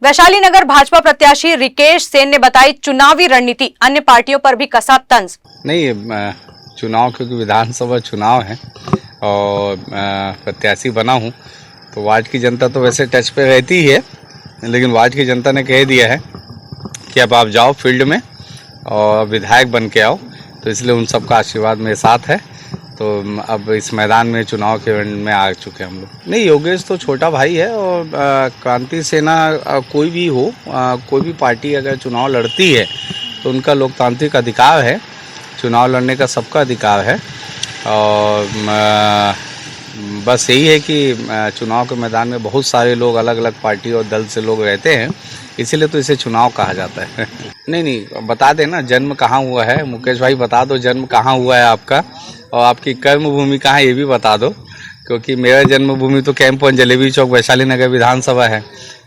वैशाली नगर भाजपा प्रत्याशी रिकेश सेन ने बताई चुनावी रणनीति, अन्य पार्टियों पर भी कसा तंज। नहीं, चुनाव क्योंकि विधानसभा चुनाव है और प्रत्याशी बना हूँ तो वार्ड की जनता तो वैसे टच पे रहती ही है, लेकिन वार्ड की जनता ने कह दिया है कि अब आप जाओ फील्ड में और विधायक बन के आओ, तो इसलिए उन सबका आशीर्वाद मेरे साथ है। तो अब इस मैदान में चुनाव के में आ चुके हम लोग। नहीं, योगेश तो छोटा भाई है और क्रांति सेना कोई भी हो, कोई भी पार्टी अगर चुनाव लड़ती है तो उनका लोकतांत्रिक अधिकार है, चुनाव लड़ने का सबका अधिकार है। और बस यही है कि चुनाव के मैदान में बहुत सारे लोग अलग अलग पार्टी और दल से लोग रहते हैं, इसीलिए तो इसे चुनाव कहा जाता है। नहीं, बता देना जन्म कहाँ हुआ है, मुकेश भाई बता दो जन्म कहाँ हुआ है आपका, और आपकी कर्म भूमि कहाँ है ये भी बता दो, क्योंकि मेरा जन्मभूमि तो कैंप वन जलेबी चौक वैशाली नगर विधानसभा है।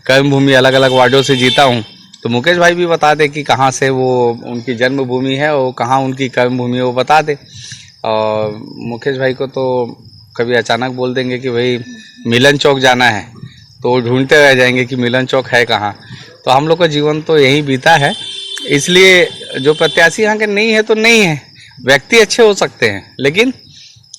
कर्म भूमि अलग अलग वार्डों से जीता हूँ, तो मुकेश भाई भी बता दे कि कहाँ से वो उनकी जन्मभूमि है और कहाँ उनकी कर्म भूमि है, वो बता दे। और मुकेश भाई को तो कभी अचानक बोल देंगे कि भाई मिलन चौक जाना है, तो वो ढूंढते रह जाएंगे कि मिलन चौक है कहाँ। तो हम लोग का जीवन तो यही बीता है, इसलिए जो प्रत्याशी यहाँ के नहीं है तो नहीं है। व्यक्ति अच्छे हो सकते हैं लेकिन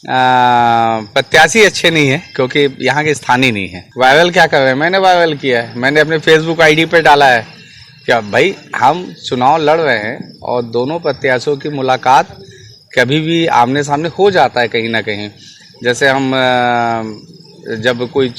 प्रत्याशी अच्छे नहीं है, क्योंकि यहाँ के स्थानीय नहीं है। वायरल क्या कर रहे हैं? मैंने वायरल किया है, मैंने अपने फेसबुक आईडी पे डाला है क्या भाई हम चुनाव लड़ रहे हैं और दोनों प्रत्याशियों की मुलाकात कभी भी आमने सामने हो जाता है कहीं ना कहीं। जैसे हम जब कोई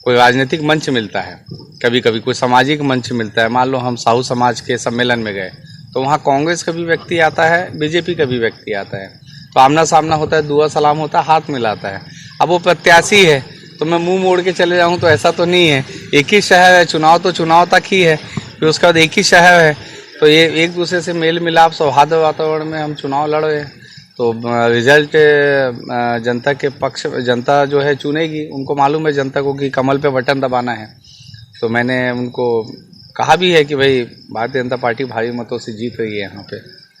राजनीतिक मंच मिलता है, कभी कभी कोई सामाजिक मंच मिलता है, मान लो हम साहू समाज के सम्मेलन में गए तो वहाँ कांग्रेस का भी व्यक्ति आता है, बीजेपी का भी व्यक्ति आता है, तो आमना सामना होता है, दुआ सलाम होता है, हाथ मिलाता है। अब वो प्रत्याशी है तो मैं मुंह मोड़ के चले जाऊँ तो ऐसा तो नहीं है। एक ही शहर है, चुनाव तो चुनाव तक ही है, फिर उसके बाद एक ही शहर है, तो ये एक दूसरे से मेल मिलाप सौहार्द वातावरण में हम चुनाव लड़ रहे हैं। तो रिजल्ट जनता के पक्ष, जनता जो है चुनेगी, उनको मालूम है जनता को कि कमल पे बटन दबाना है। तो मैंने उनको कहा भी है कि भाई भारतीय जनता पार्टी भारी मतों से जीत रही है यहाँ पे।